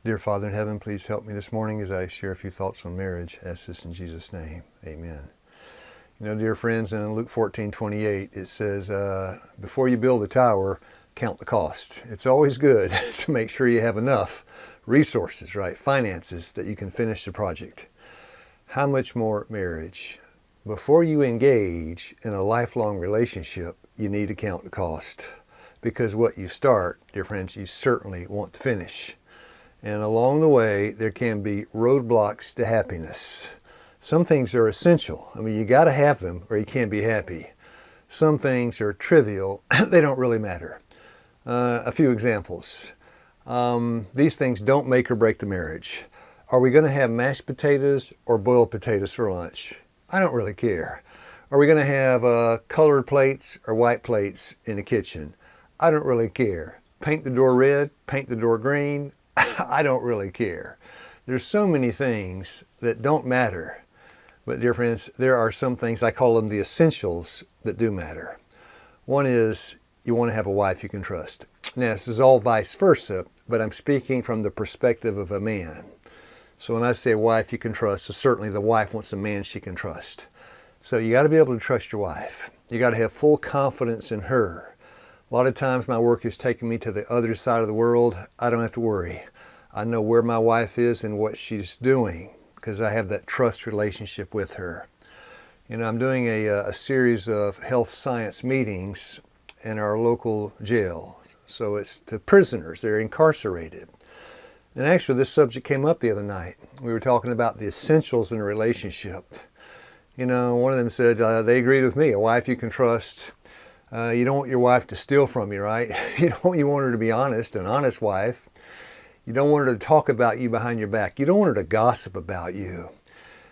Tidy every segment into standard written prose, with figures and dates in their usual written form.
Dear Father in heaven, please help me this morning as I share a few thoughts on marriage. I ask this in Jesus' name. Amen. You know, dear friends, in Luke 14:28, it says, before you build a tower, count the cost. It's always good to make sure you have enough resources, right? Finances that you can finish the project. How much more marriage? Before you engage in a lifelong relationship, you need to count the cost. Because what you start, dear friends, you certainly want to finish. And along the way, there can be roadblocks to happiness. Some things are essential. I mean, you got to have them or you can't be happy. Some things are trivial. They don't really matter. A few examples. These things don't make or break the marriage. Are we going to have mashed potatoes or boiled potatoes for lunch? I don't really care. Are we going to have colored plates or white plates in the kitchen? I don't really care. Paint the door red, paint the door green. I don't really care. There's so many things that don't matter. But dear friends, there are some things, I call them the essentials, that do matter. One is you want to have a wife you can trust. Now, this is all vice versa, but I'm speaking from the perspective of a man. So when I say a wife you can trust, so certainly the wife wants a man she can trust. So you got to be able to trust your wife. You got to have full confidence in her. A lot of times my work is taking me to the other side of the world. I don't have to worry. I know where my wife is and what she's doing because I have that trust relationship with her. You know, I'm doing a series of health science meetings in our local jail. So it's to prisoners. They're incarcerated. And actually this subject came up the other night. We were talking about the essentials in a relationship. You know, one of them said they agreed with me. A wife you can trust. You don't want your wife to steal from you, right? You want her to be honest, an honest wife. You don't want her to talk about you behind your back. You don't want her to gossip about you.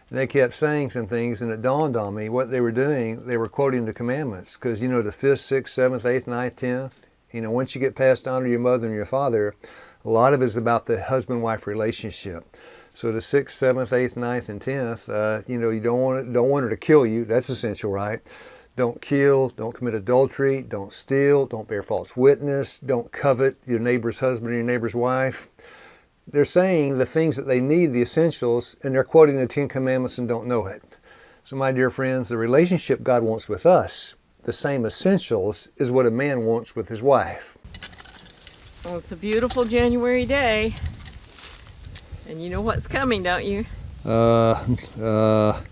And they kept saying some things, and it dawned on me what they were doing. They were quoting the commandments, because you know the 5th, 6th, 7th, 8th, 9th, 10th. You know, once you get past honor your mother and your father, a lot of it is about the husband-wife relationship. So the 6th, 7th, 8th, 9th, and 10th, you know, you don't want her to kill you. That's essential, right? Don't kill, don't commit adultery, don't steal, don't bear false witness, don't covet your neighbor's husband or your neighbor's wife. They're saying the things that they need, the essentials, and they're quoting the 10 Commandments and don't know it. So my dear friends, the relationship God wants with us, the same essentials, is what a man wants with his wife. Well, it's a beautiful January day. And you know what's coming, don't you? No,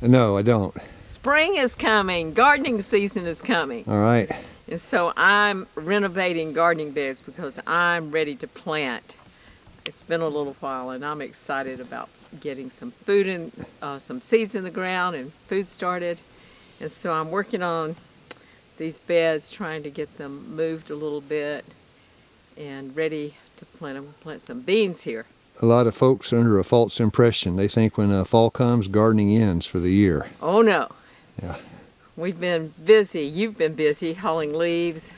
I don't. Spring is coming. Gardening season is coming. All right. And so I'm renovating gardening beds because I'm ready to plant. It's been a little while and I'm excited about getting some food and some seeds in the ground and food started. And so I'm working on these beds, trying to get them moved a little bit and ready to plant them. We'll plant some beans here. A lot of folks are under a false impression. They think when fall comes, gardening ends for the year. Oh no. Yeah. We've been busy. You've been busy hauling leaves,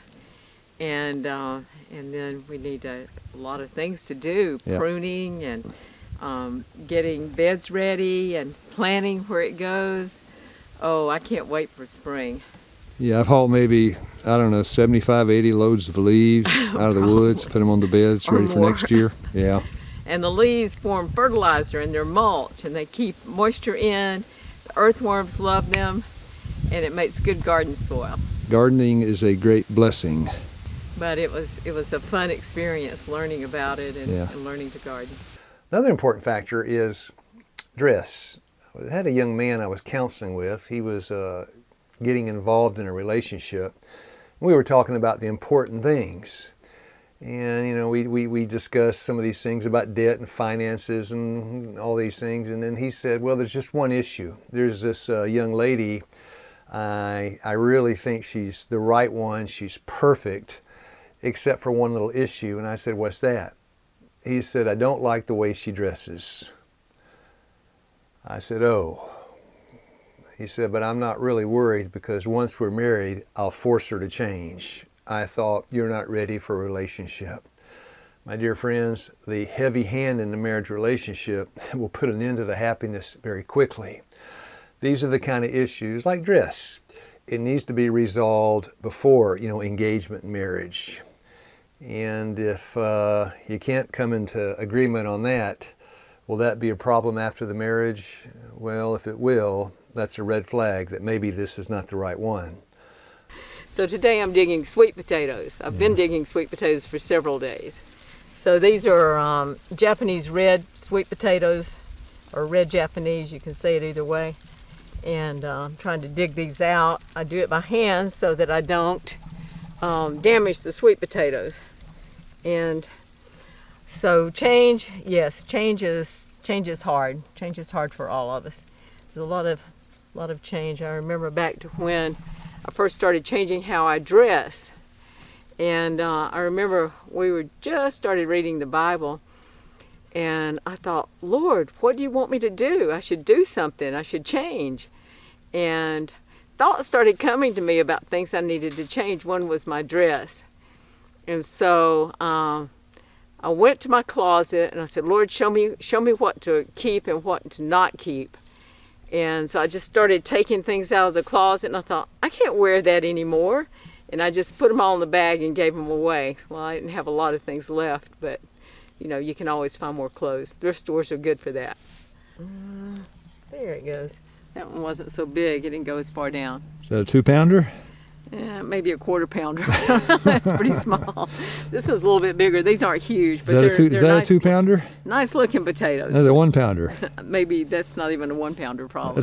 and then we need a lot of things to do, yeah. Pruning and getting beds ready and planning where it goes. Oh, I can't wait for spring. Yeah, I've hauled maybe, I don't know, 75, 80 loads of leaves out of the woods, put them on the beds ready for next year. Yeah. And the leaves form fertilizer and they're mulch and they keep moisture in. The earthworms love them and it makes good garden soil. Gardening is a great blessing. But it was a fun experience learning about it and learning to garden. Another important factor is dress. I had a young man I was counseling with. He was getting involved in a relationship. We were talking about the important things. And you know, we discussed some of these things about debt and finances and all these things. And then he said, well, there's just one issue. There's this young lady, I really think she's the right one. She's perfect, except for one little issue. And I said, what's that? He said, I don't like the way she dresses. I said, oh. He said, but I'm not really worried because once we're married, I'll force her to change. I thought, you're not ready for a relationship. My dear friends, the heavy hand in the marriage relationship will put an end to the happiness very quickly. These are the kind of issues like dress. It needs to be resolved before, engagement and marriage. And if you can't come into agreement on that, will that be a problem after the marriage? Well, if it will, that's a red flag that maybe this is not the right one. So today I'm digging sweet potatoes. I've been digging sweet potatoes for several days. So these are Japanese red sweet potatoes, or red Japanese, you can say it either way. And I'm trying to dig these out. I do it by hand so that I don't damage the sweet potatoes. And so change is hard. Change is hard for all of us. There's a lot of change. I remember back to when I first started changing how I dress. And I remember we were just started reading the Bible, and I thought, Lord, what do you want me to do? I should do something. I should change. And thoughts started coming to me about things I needed to change. One was my dress. And so I went to my closet and I said, Lord, show me what to keep and what to not keep. And so I just started taking things out of the closet, and I thought, I can't wear that anymore. And I just put them all in the bag and gave them away. Well, I didn't have a lot of things left, but you know, you can always find more clothes. Thrift stores are good for that. There it goes. That one wasn't so big. It didn't go as far down. Is that a 2-pounder? Yeah, maybe a 1/4 pounder. That's pretty small. This is a little bit bigger. These aren't huge, but Is that nice, a 2-pounder? Nice looking potatoes. That's a 1-pounder. Maybe that's not even a 1-pounder problem.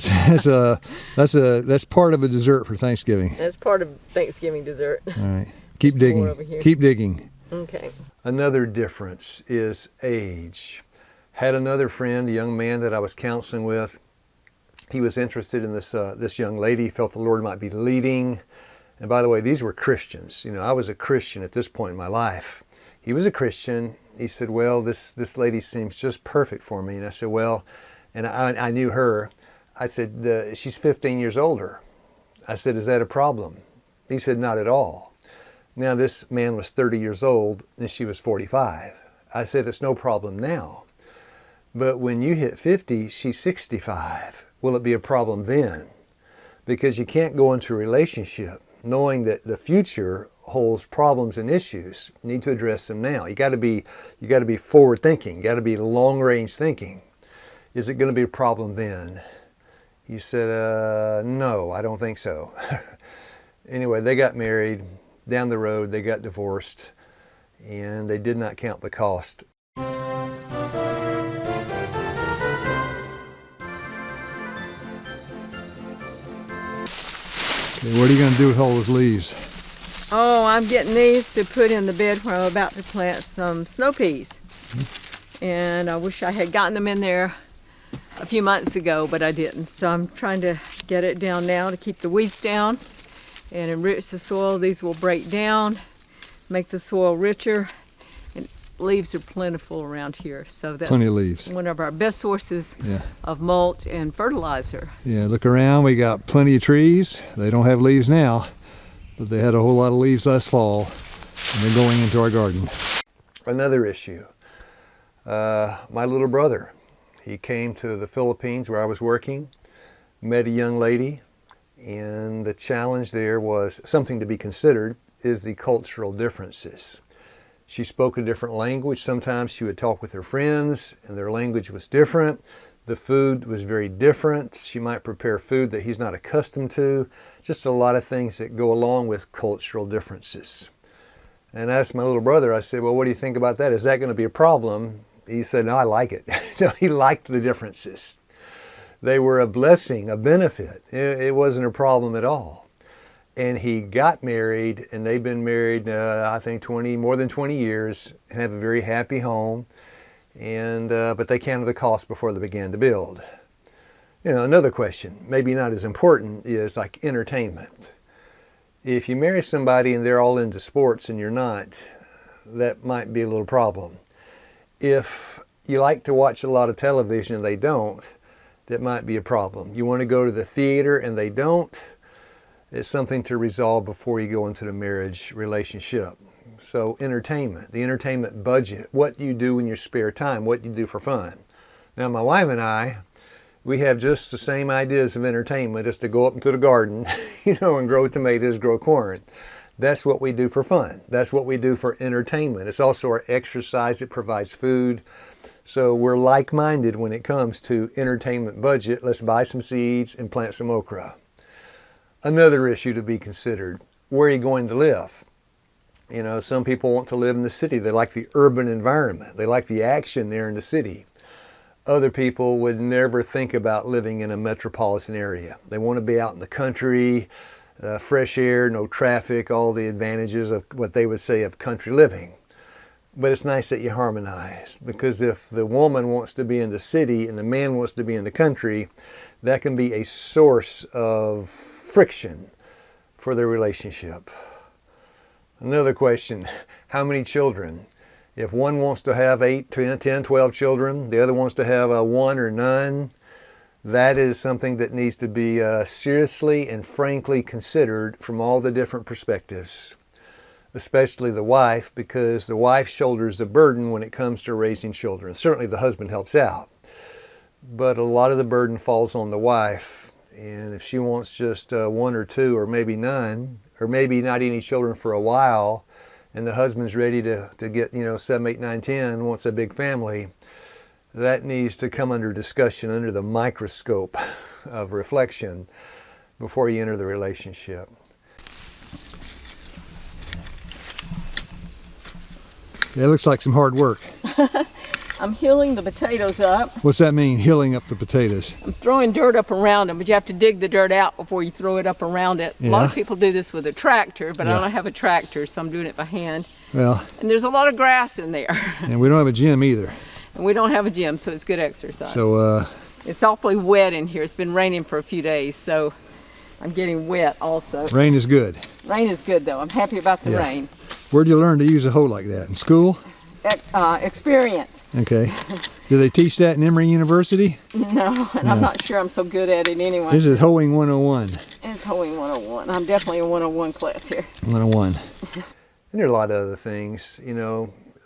That's part of a dessert for Thanksgiving. That's part of Thanksgiving dessert. All right, keep There's more over digging. here. Keep digging. Okay. Another difference is age. Had another friend, a young man that I was counseling with. He was interested in this young lady, felt the Lord might be leading. And by the way, these were Christians. You know, I was a Christian at this point in my life. He was a Christian. He said, well, this lady seems just perfect for me. And I said, well, and I knew her. I said, she's 15 years older. I said, is that a problem? He said, not at all. Now, this man was 30 years old and she was 45. I said, it's no problem now. But when you hit 50, she's 65. Will it be a problem then? Because you can't go into a relationship knowing that the future holds problems and issues. You need to address them now. You got to be forward thinking. You got to be long range thinking. Is it going to be a problem then? He said, no, I don't think so. Anyway, they got married. Down the road, they got divorced, and they did not count the cost. Okay, what are you going to do with all those leaves? Oh, I'm getting these to put in the bed where I'm about to plant some snow peas. And I wish I had gotten them in there a few months ago, but I didn't. So I'm trying to get it down now to keep the weeds down and enrich the soil. These will break down, make the soil richer, and leaves are plentiful around here. So that's Plenty of leaves. one of our best sources of mulch and fertilizer. Yeah, look around. We got plenty of trees. They don't have leaves now, but they had a whole lot of leaves last fall, and they're going into our garden. Another issue. My little brother, he came to the Philippines where I was working, met a young lady, and the challenge there was something to be considered is the cultural differences. She spoke a different language. Sometimes she would talk with her friends and their language was different. The food was very different. She might prepare food that he's not accustomed to. Just a lot of things that go along with cultural differences. And I asked my little brother, I said, well, what do you think about that? Is that going to be a problem? He said, no, I like it. No, he liked the differences. They were a blessing, a benefit. It wasn't a problem at all. And he got married, and they've been married, I think, more than 20 years, and have a very happy home. And but they counted the cost before they began to build. You know, another question, maybe not as important, is like entertainment. If you marry somebody and they're all into sports and you're not, that might be a little problem. If you like to watch a lot of television and they don't, that might be a problem. You want to go to the theater and they don't, it's something to resolve before you go into the marriage relationship. So entertainment, the entertainment budget, what you do in your spare time, what you do for fun. Now my wife and I, we have just the same ideas of entertainment as to go up into the garden, you know, and grow tomatoes, grow corn. That's what we do for fun. That's what we do for entertainment. It's also our exercise. It provides food. So we're like-minded when it comes to entertainment budget. Let's buy some seeds and plant some okra. Another issue to be considered, where are you going to live? You know, some people want to live in the city. They like the urban environment. They like the action there in the city. Other people would never think about living in a metropolitan area. They want to be out in the country, fresh air, no traffic, all the advantages of what they would say of country living. But it's nice that you harmonize, because if the woman wants to be in the city and the man wants to be in the country, that can be a source of friction for their relationship. Another question, how many children? If one wants to have 8, 10, 12 children, the other wants to have 1 or none, that is something that needs to be seriously and frankly considered from all the different perspectives, especially the wife, because the wife shoulders the burden when it comes to raising children. Certainly the husband helps out, but a lot of the burden falls on the wife. And if she wants just 1 or 2 or maybe none, or maybe not any children for a while, and the husband's ready to get, 7, 8, 9, 10, wants a big family, that needs to come under discussion, under the microscope of reflection before you enter the relationship. That looks like some hard work. I'm hilling the potatoes up. What's that mean, hilling up the potatoes? I'm throwing dirt up around them, but you have to dig the dirt out before you throw it up around it. Yeah. A lot of people do this with a tractor, but Yeah. I don't have a tractor, so I'm doing it by hand. Well, And there's a lot of grass in there. and we don't have a gym either. And we don't have a gym, so it's good exercise. So, It's awfully wet in here. It's been raining for a few days, so I'm getting wet also. rain is good. Rain is good, though. I'm happy about the Yeah. rain. Where'd you learn to use a hoe like that? In school? Experience. Okay. Do they teach that in Emory University? No, and I'm not sure I'm so good at it anyway. This is Hoeing 101. It's hoeing 101. I'm definitely in 101 class here. 101. And there are a lot of other things,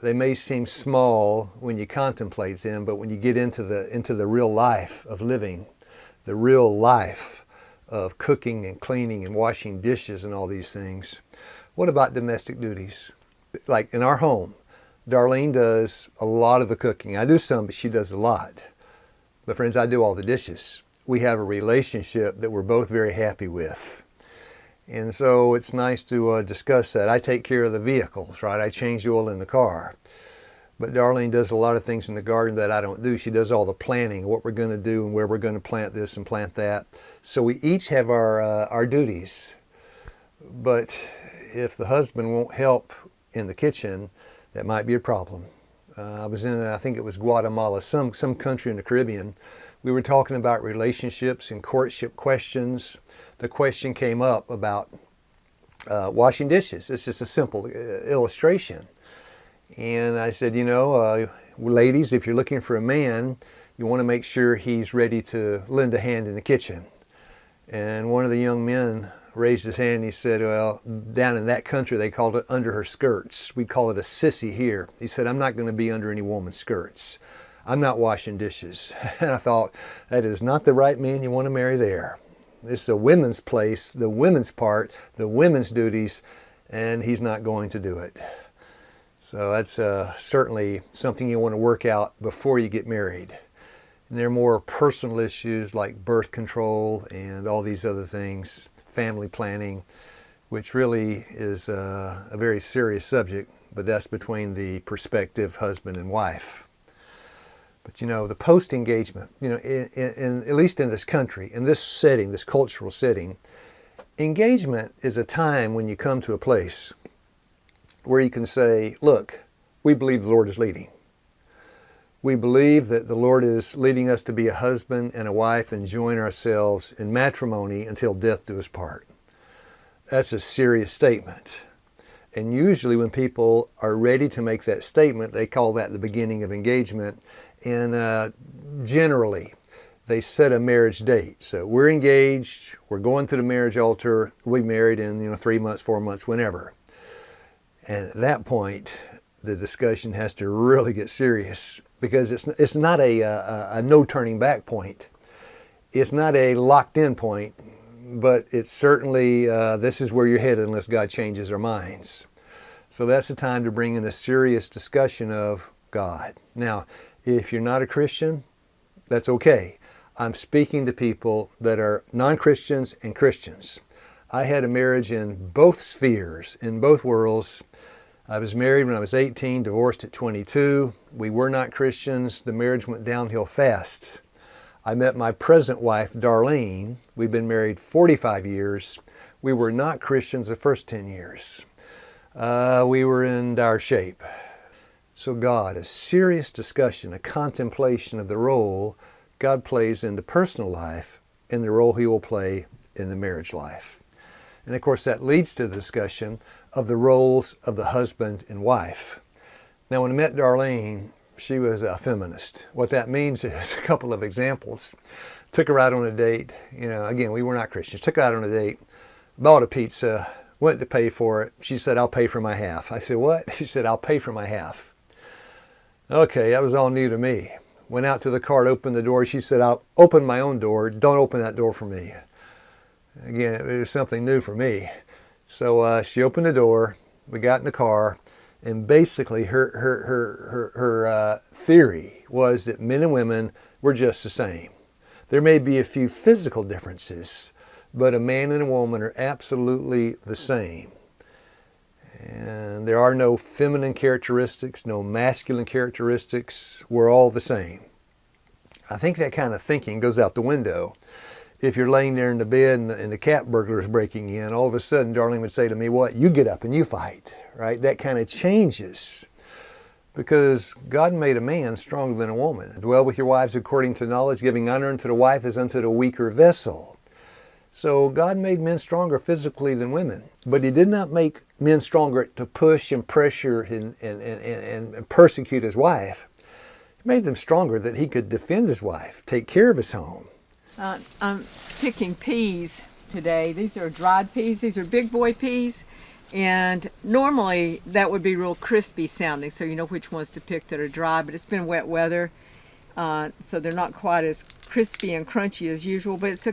they may seem small when you contemplate them, but when you get into the real life of living, the real life of cooking and cleaning and washing dishes and all these things. What about domestic duties? Like in our home, Darlene does a lot of the cooking. I do some, but she does a lot. But friends, I do all the dishes. We have a relationship that we're both very happy with. And so it's nice to discuss that. I take care of the vehicles, right? I change the oil in the car. But Darlene does a lot of things in the garden that I don't do. She does all the planning, what we're going to do and where we're going to plant this and plant that. So we each have our duties. But if the husband won't help in the kitchen, that might be a problem. I was in, I think it was Guatemala, some country in the Caribbean. We were talking about relationships and courtship questions. The question came up about washing dishes. It's just a simple illustration. And I said, ladies, if you're looking for a man, you want to make sure he's ready to lend a hand in the kitchen. And one of the young men raised his hand and he said, well, down in that country they called it under her skirts. We call it a sissy here. He said, I'm not going to be under any woman's skirts. I'm not washing dishes. And I thought, that is not the right man you want to marry there. This is a women's place, the women's part, the women's duties, and he's not going to do it. So that's certainly something you want to work out before you get married. And there are more personal issues like birth control and all these other things, family planning, which really is a very serious subject, but that's between the prospective husband and wife. But the post-engagement, at least in this country, in this setting, this cultural setting, engagement is a time when you come to a place where you can say, look, we believe the Lord is leading. We believe that the Lord is leading us to be a husband and a wife and join ourselves in matrimony until death do us part. That's a serious statement. And usually when people are ready to make that statement, they call that the beginning of engagement. And generally, they set a marriage date. So we're engaged, we're going to the marriage altar, we'll be married in 3 months, 4 months, whenever. And at that point, the discussion has to really get serious, because it's not a no turning back point. It's not a locked in point, but it's certainly, this is where you're headed unless God changes our minds. So that's the time to bring in a serious discussion of God. Now, if you're not a Christian, that's okay. I'm speaking to people that are non-Christians and Christians. I had a marriage in both spheres, in both worlds. I was married when I was 18, divorced at 22. We were not Christians. The marriage went downhill fast. I met my present wife, Darlene. We've been married 45 years. We were not Christians the first 10 years. We were in dire shape. So God, a serious discussion, a contemplation of the role God plays in the personal life and the role He will play in the marriage life. And of course that leads to the discussion of the roles of the husband and wife. Now when I met Darlene, she was a feminist. What that means is a couple of examples. Took her out on a date. Again, we were not Christians. Took her out on a date, bought a pizza, went to pay for it. She said, I'll pay for my half. I said, what? She said, I'll pay for my half. Okay, that was all new to me. Went out to the car, opened the door. She said, I'll open my own door. Don't open that door for me. Again, it was something new for me. So she opened the door. We got in the car. And basically her theory was that men and women were just the same. There may be a few physical differences, but a man and a woman are absolutely the same. And there are no feminine characteristics, no masculine characteristics. We're all the same. I think that kind of thinking goes out the window. If you're laying there in the bed and the cat burglar is breaking in, all of a sudden Darlene would say to me, what? You get up and you fight, right? That kind of changes because God made a man stronger than a woman. Dwell with your wives according to knowledge, giving honor unto the wife as unto the weaker vessel. So God made men stronger physically than women, but He did not make men stronger to push and pressure and persecute His wife. He made them stronger that He could defend His wife, take care of His home. I'm picking peas today. These are dried peas. These are big boy peas. And normally that would be real crispy sounding, so you know which ones to pick that are dry, but it's been wet weather, so they're not quite as crispy and crunchy as usual, but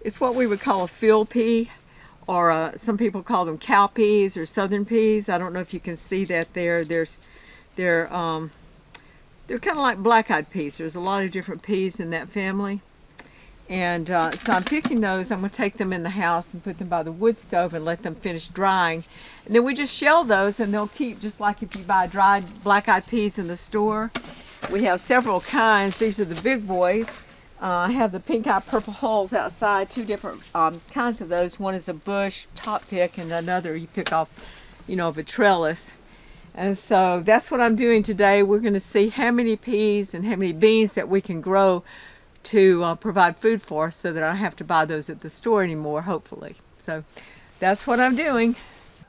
it's what we would call a field pea, or some people call them cow peas or southern peas. I don't know if you can see that there. They're kind of like black-eyed peas. There's a lot of different peas in that family. And so I'm picking those. I'm going to take them in the house and put them by the wood stove and let them finish drying. And then we just shell those and they'll keep just like if you buy dried black-eyed peas in the store. We have several kinds. These are the big boys. I have the pink-eye purple hulls outside, two different kinds of those. One is a bush top pick and another you pick off, of a trellis. And so that's what I'm doing today. We're going to see how many peas and how many beans that we can grow to provide food for us so that I don't have to buy those at the store anymore, hopefully. So that's what I'm doing.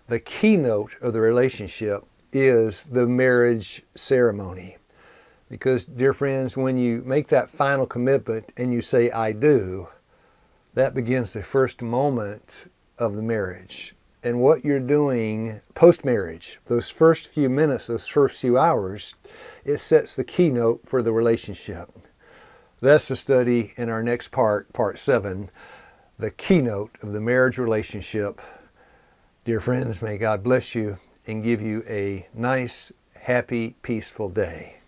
The keynote of the relationship is the marriage ceremony. Because, dear friends, when you make that final commitment and you say, I do, that begins the first moment of the marriage. And what you're doing post-marriage, those first few minutes, those first few hours, it sets the keynote for the relationship. That's the study in our next part, part 7, the keynote of the marriage relationship. Dear friends, may God bless you and give you a nice, happy, peaceful day.